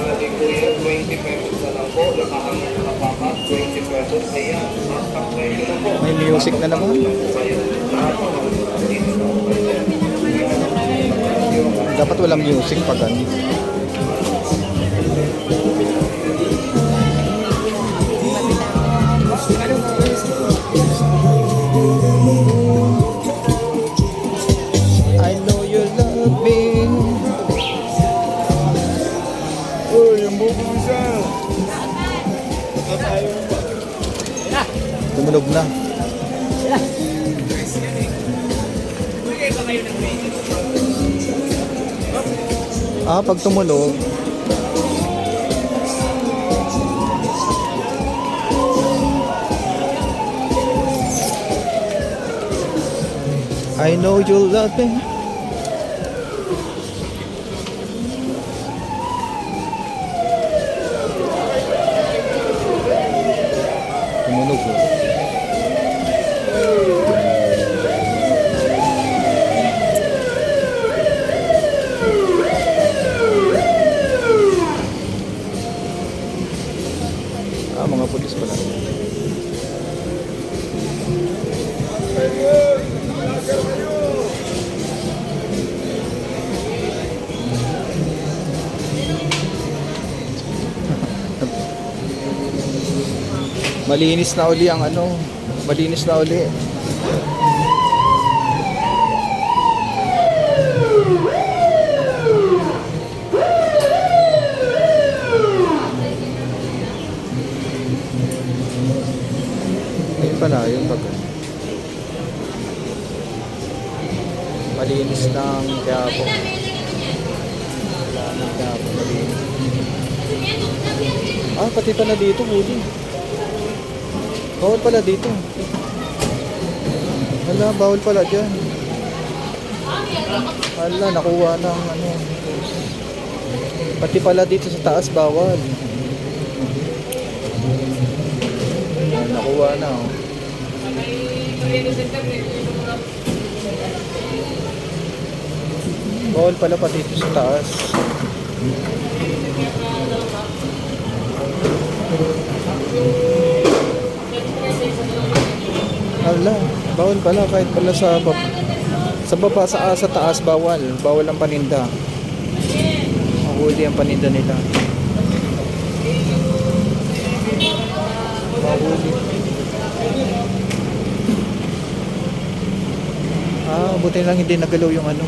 natin po yung 20 pesos na lang po. Nakahanap na papas, 20 pesos. Ayan, hashtag presyo na po. May music na naman. Dapat walang music pag ano. I know you love me. Uy, yung bubusa. Tumunog na. Pag tumunog, I know you love me. Tumunog po. Mga pulis pala. Malinis na uli ang ano, malinis na uli. Ayun pala, yun pag malinis ng Quiapo. Wala ng Quiapo, malinis. Pati pala dito, huli. Bawal pala dito. Wala, bawal pala dyan. Wala, nakuha ng ano. Pati pala dito sa taas, bawal. Nakuha na, oh. Bawal pala pa dito sa taas. Ala, bawal pala kahit pala sa baba, sa taas bawal ang paninda. Mahuli ang paninda nila. Mahuli. Buti lang hindi nagalaw yung ano.